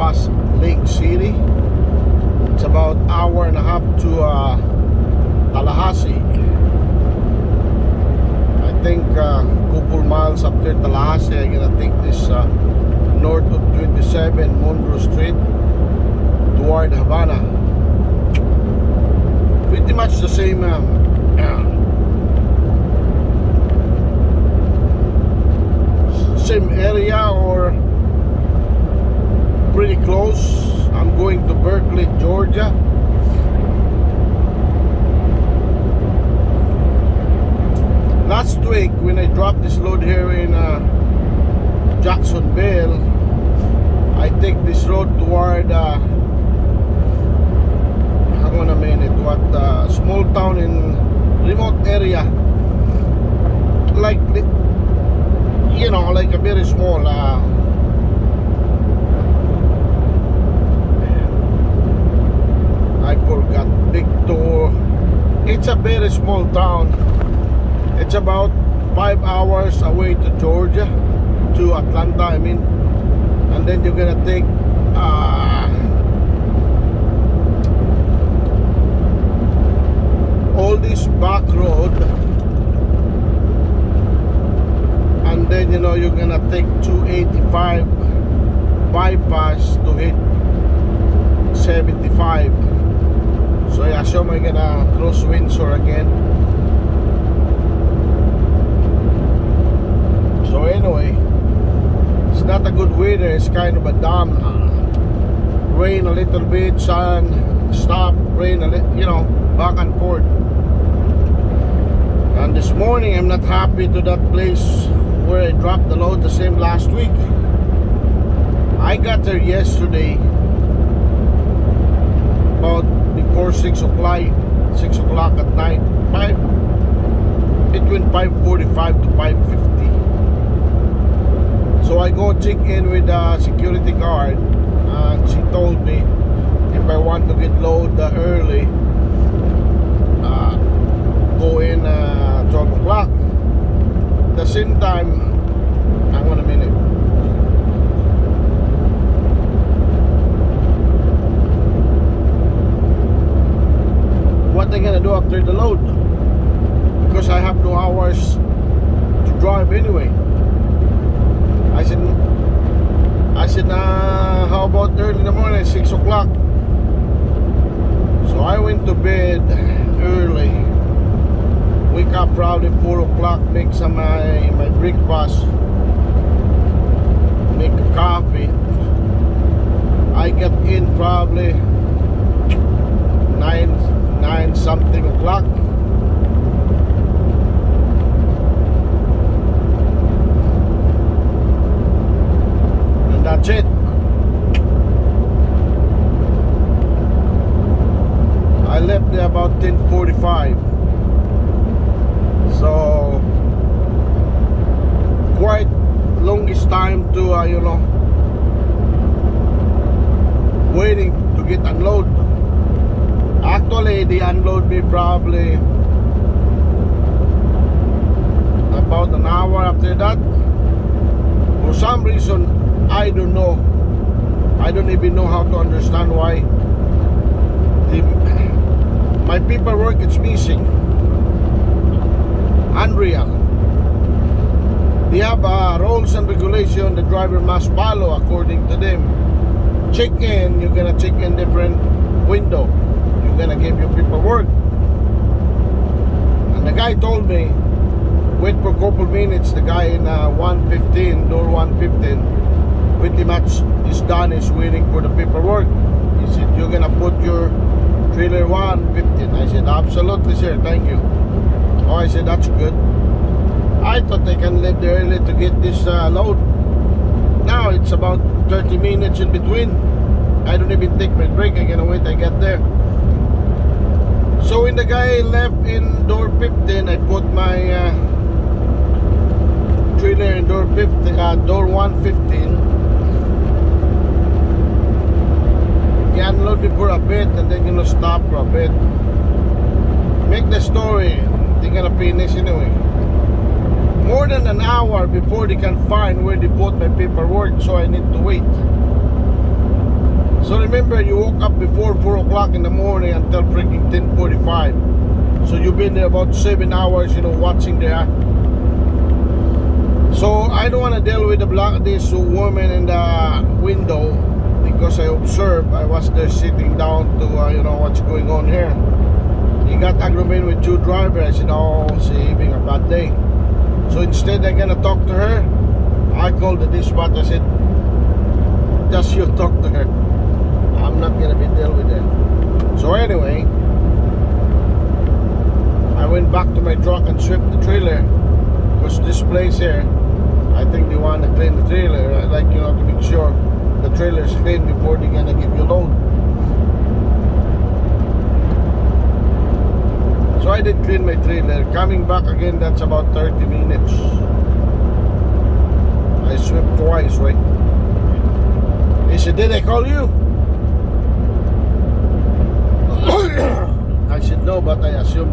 past Lake City. It's about hour and a half to Tallahassee. I think couple miles after Tallahassee, I'm gonna take this north of 27 Monroe Street toward Havana. Pretty much the same same area, or pretty close. I'm going to Berkeley, Georgia. Last week when I dropped this load here in Jacksonville, I take this road toward hang on a minute, what small town in remote area, like, you know, like a very small I forgot, Victor. It's a very small town. It's about 5 hours away to Georgia, to Atlanta, I mean. And then you're gonna take all this back road, and then, you know, you're gonna take 285 bypass to hit 75. So I assume I'm gonna cross Windsor again. So anyway, it's not a good weather. It's kind of a dumb rain a little bit, sun, stop, rain a little, you know, back and forth. And this morning I'm not happy to that place where I dropped the load, the same last week. I got there yesterday about before 6 o'clock at night, between 5:45 to 5:50. So I go check in with the security guard, and she told me if I want to get load early, go in 12 o'clock. At the same time, hang on a minute. What am I gonna do after the load? Because I have no hours to drive anyway. I said, how about early in the morning, 6 o'clock? So I went to bed early. Wake up probably 4 o'clock, make some my breakfast, make a coffee. I get in probably 9 something o'clock. And that's it. I left there about 10:45. So quite longest time to you know, waiting to get unload. Actually, they unload me probably about an hour after that. For some reason, I don't know. I don't even know how to understand why my paperwork is missing. Unreal. They have rules and regulation the driver must follow according to them. Check in, you're gonna check in different window. You're gonna give your paperwork. And the guy told me, wait for a couple minutes. The guy in 115, door 115, pretty much is done, is waiting for the paperwork. He said, you're gonna put your trailer 115. I said, absolutely sir, thank you. Oh, I said, that's good. I thought I can leave there early to get this load. Now it's about 30 minutes in between. I don't even take my break. I'm gonna wait, I get there. So when the guy left in door 15, I put my trailer in door 115. He unloaded me for a bit, and then gonna stop for a bit. Make the story. They're gonna finish anyway. More than an hour before they can find where they put my paperwork, so I need to wait. So remember, you woke up before 4 o'clock in the morning until freaking 10:45. So you've been there about 7 hours, watching there. So I don't want to deal with this woman in the window, because I observed. I was there sitting down to what's going on here. He got aggravated with two drivers. She having a bad day. So instead I'm gonna talk to her. I called the dispatch. I said, just you talk to her. I'm not gonna be dealing with her. So anyway, I went back to my truck and swept the trailer, because this place here, I think they want to clean the trailer. I like to make sure the trailer is clean before they're gonna give you a load. So I did clean my trailer. Coming back again, that's about 30 minutes. I swept twice, right? He said, did I call you? I said no, but I assume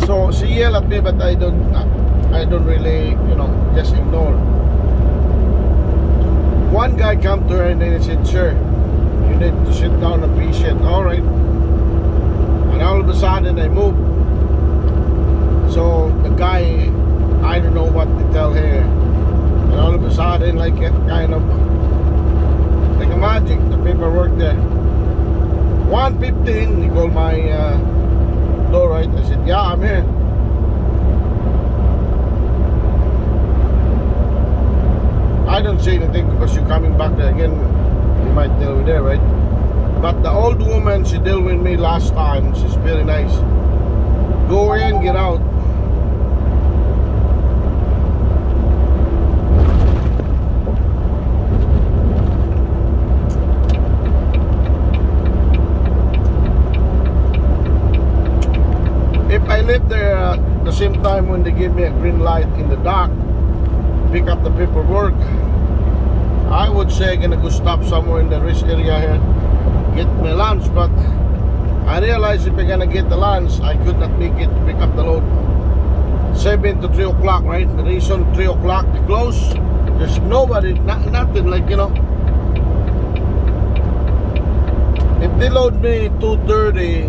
So she yelled at me, but I don't really, just ignore. One guy come to her and then he said, sir, you need to sit down and patient. Alright. And all of a sudden I moved. So the guy, I don't know what to tell her. And all of a sudden, like a kind of like a magic, the paperwork there. 1:15, he called my door, right? I said, yeah, I'm here. I don't say anything because you're coming back there again. You might deal with her, right? But the old woman, she dealt with me last time. She's very nice. Go in, get out. If I lived there at the same time when they gave me a green light in the dock, pick up the paperwork, I would say I'm gonna go stop somewhere in the rest area here, get my lunch. But I realized if I'm gonna get the lunch, I could not make it to pick up the load. 7 to 3 o'clock, right? The reason 3 o'clock they close, there's nobody, nothing, like if they load me 2:30,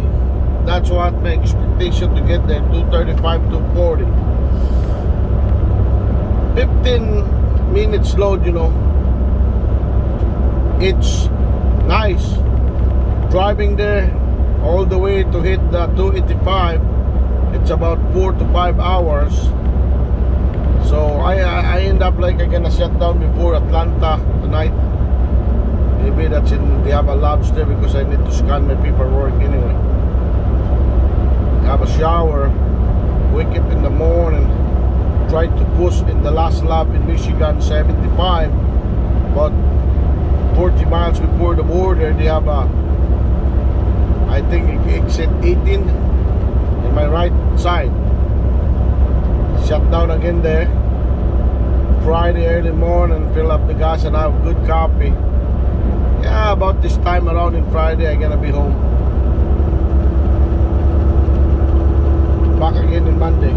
that's what my expectation to get there, 2:35, 2:40. 15 minutes load, it's nice. Driving there all the way to hit the 285, it's about 4 to 5 hours. So I end up like I'm gonna shut down before Atlanta tonight. Maybe that's in, they have a lobster, because I need to scan my paperwork anyway. Have a shower, wake up in the morning, try to push in the last lap in Michigan 75, about 40 miles before the border. They have a, I think, exit 18 in my right side. Shut down again there. Friday early morning, fill up the gas and have good coffee. Yeah, about this time around in Friday, I'm gonna be home. Back again on Monday.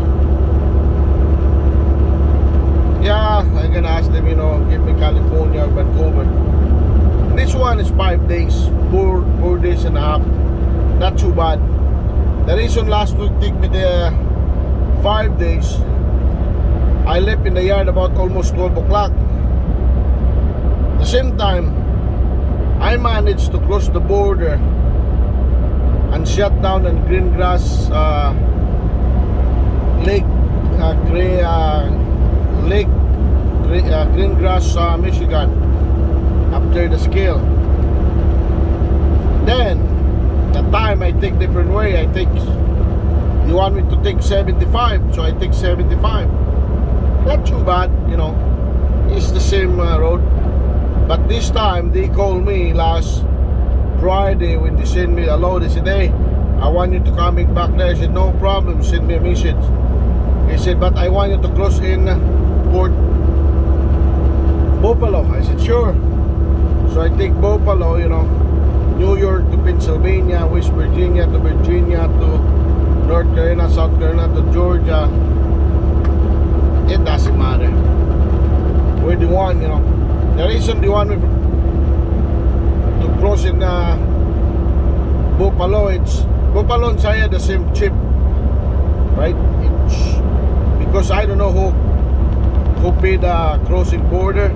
Yeah, I'm gonna ask them, give me California or Vancouver. This one is 5 days, 4 days and a half. Not too bad. The reason last week took me there 5 days, I left in the yard about almost 12 o'clock. At the same time, I managed to cross the border and shut down in Greengrass Greengrass, Michigan, after the scale. Then the time I take different way. I take, you want me to take 75, so I take 75. Not too bad, it's the same road. But this time they called me last Friday when they sent me a load. They said, hey, I want you to come back there. I said, no problem, send me a message. He said, but I want you to cross in Port Buffalo. I said, sure. So I take Buffalo, New York to Pennsylvania, West Virginia to North Carolina, South Carolina to Georgia. It doesn't matter. one, you know. The reason they want me to cross in Buffalo, Buffalo and Saya the same chip, right? It's because I don't know who paid the crossing border,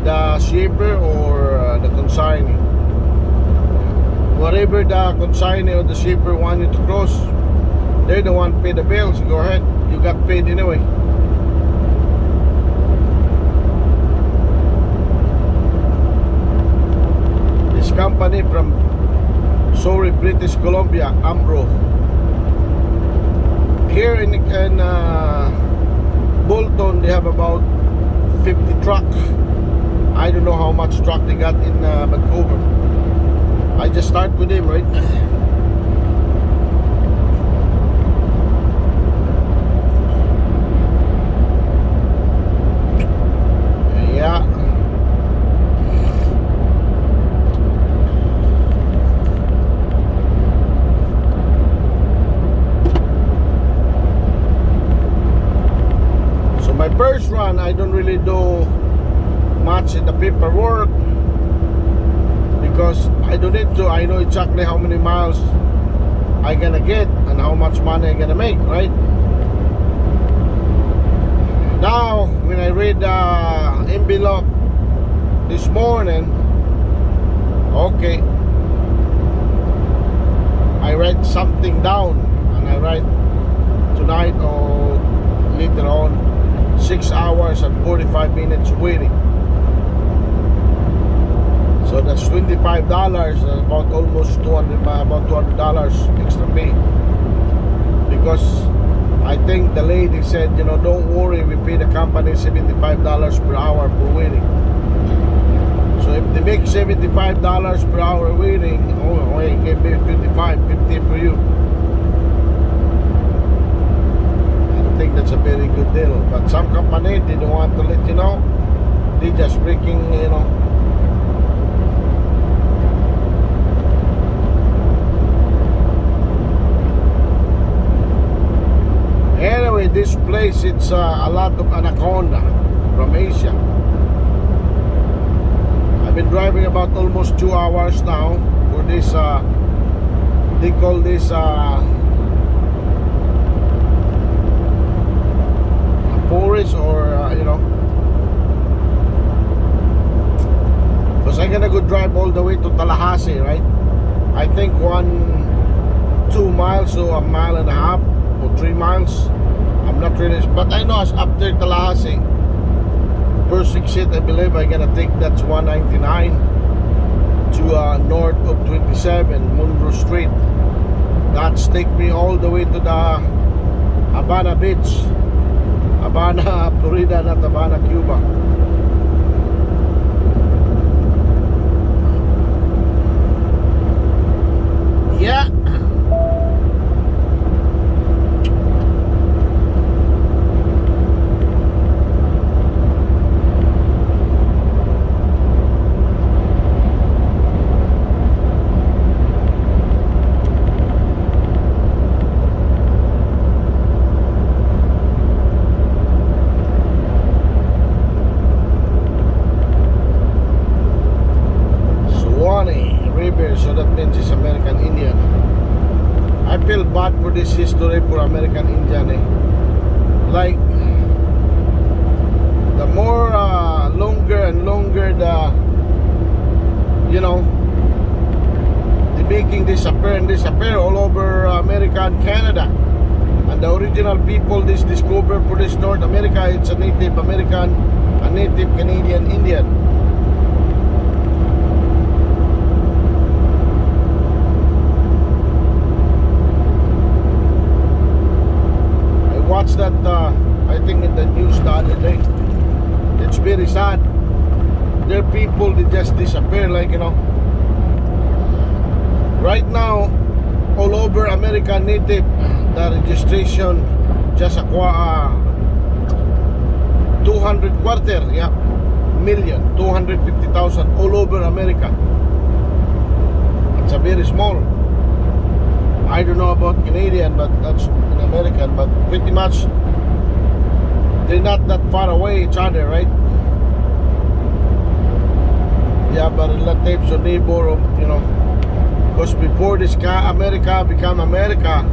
the shipper or the consignee. Whatever the consignee or the shipper want you to cross, they're the one pay the bills. Go ahead, you got paid anyway. This company from Surrey, British Columbia, Ambro. Here in Bolton, they have about 50 trucks. I don't know how much truck they got in Vancouver. I just start with him, right? Yeah. So my first run, I don't really do much in the paperwork because I don't need to. I know exactly how many miles I gonna get and how much money I gonna make, right? Now when I read the envelope this morning, okay, I write something down and I write tonight or later on 6 hours and 45 minutes waiting. So that's $25, about almost about $200 extra pay. Because I think the lady said, you know, don't worry, we pay the company $75 per hour for waiting. So if they make $75 per hour waiting, oh wait, give me $25.50 for you. I think that's a very good deal. But some company, they don't want to let you know. They just breaking, you know. Anyway, this place, it's a lot of anaconda from Asia. I've been driving about almost 2 hours now for this, they call this forest or, you know, because I'm gonna go drive all the way to Tallahassee, right? I think 2 miles or a mile and a half or 3 miles. I'm not really, but I know it's after Tallahassee, first exit, I believe I gotta take that's 199 to north of 27 Monroe Street. That's take me all the way to the Havana Beach, Havana, Florida, not Havana, Cuba. Yeah. So that means it's American Indian. I feel bad for this history for American Indian. Like the more longer and longer the, you know, the making disappear and disappear all over America and Canada. And the original people this discovered for this North America, it's a Native American, a Native Canadian Indian. Watch that I think in the news the other day. It's very sad. There are people that just disappear, like, you know. Right now all over America Native, the registration just acquire 200 quarter, yeah, million, 250,000 all over America. It's a very small. I don't know about Canadian, but that's in American, but pretty much they're not that far away each other, right? you have a relatives or neighbor, or, you know, because before this America become America,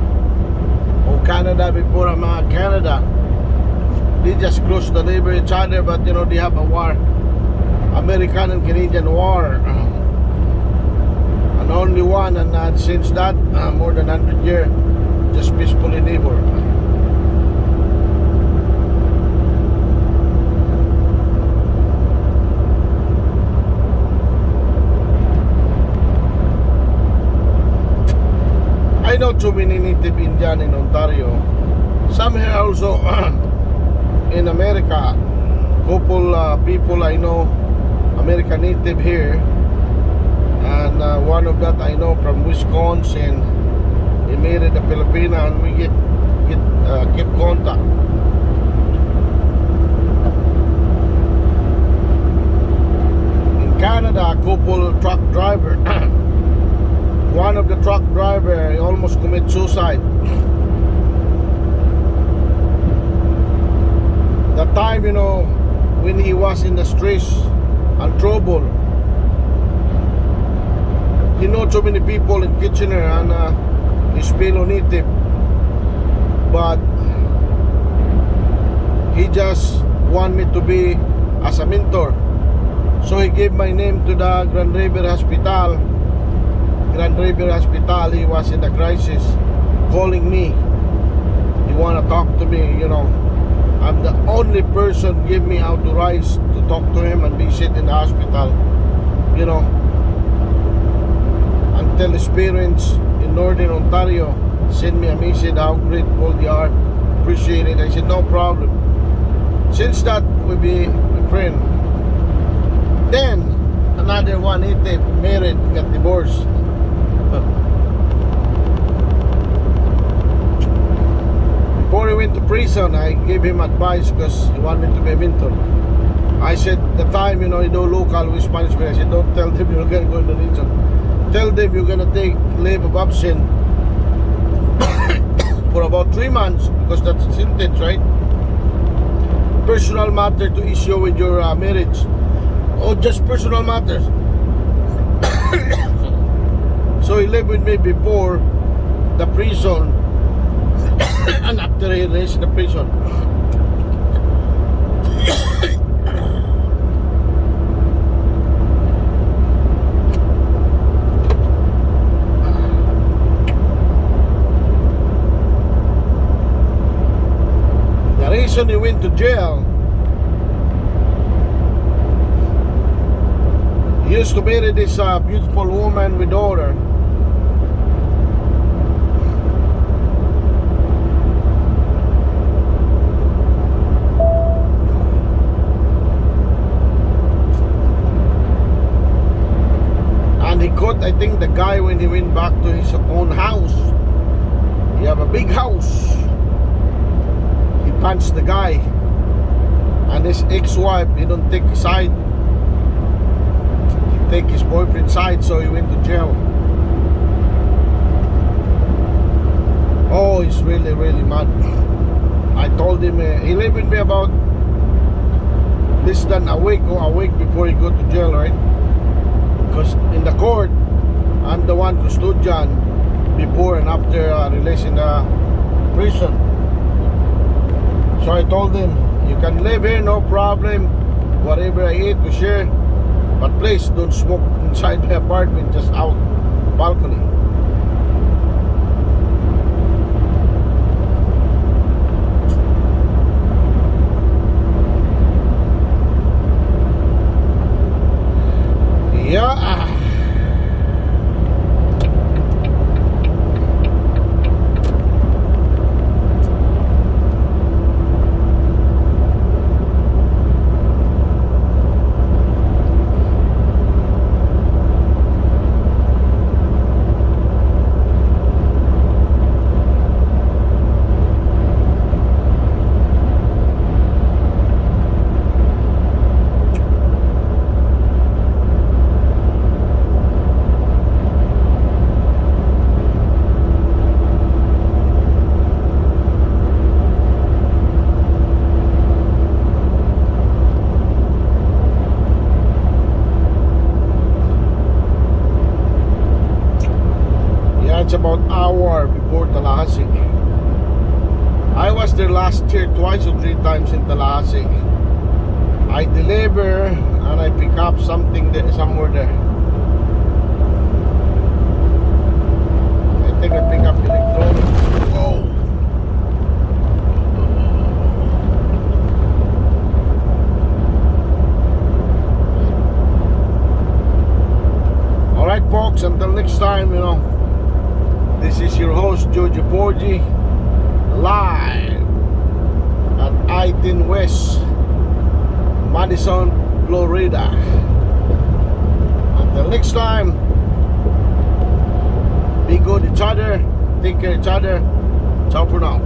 or Canada before Canada, they just close the neighbor each other, but you know they have a war, American and Canadian war, and only one, and since that more than 100 years, just peacefully neighbor. I know too many native Indian in Ontario. Some here also in America. Couple people I know, American native here, and one of that I know from Wisconsin. He married a Filipina, and we keep contact. In Canada, a couple truck driver. One of the truck driver, he almost commit suicide. That time, you know, when he was in the stress and trouble, he know so many people in Kitchener, and he's fellow native, but he just want me to be as a mentor. So he gave my name to the Grand River Hospital. Grand River Hospital, he was in the crisis, calling me. He wanna talk to me, you know. I'm the only person give me authorized to talk to him and visit in the hospital, you know. Until his parents in Northern Ontario send me a message how grateful they are, appreciate it. I said no problem. Since that we be a friend. Then another one, he married, got divorced. Before he went to prison, I gave him advice because he wanted me to be a mentor. I said, the time, you know, you know local with Spanish, I said, don't tell them you're going to go in the region. Tell them you're going to take leave of absence for about 3 months, because that's the sentence, right? Personal matter to issue with your marriage, or just personal matters. So he lived with me before the prison and after he released the prison. The reason he went to jail, he used to marry this beautiful woman with daughter. He caught, I think, the guy when he went back to his own house. He have a big house. He punched the guy, and his ex-wife, he don't take his side. He take his boyfriend's side, so he went to jail. Oh, he's really, really mad. I told him he lived with me about less than a week before he go to jail, right? Because in the court, I'm the one custodian before and after releasing the prison. So I told him, you can live here, no problem. Whatever I eat, we share. But please don't smoke inside the apartment, just out balcony. Yeah. about hour before Tallahassee. I was there last year 2 or 3 times in Tallahassee. I deliver and I pick up something there, somewhere there. I think I pick up electronics. Whoa. Alright folks, until next time, this is your host Jojo Porgy, live at I-10 West, Madison, Florida. Until next time, be good each other, take care of each other. Ciao for now.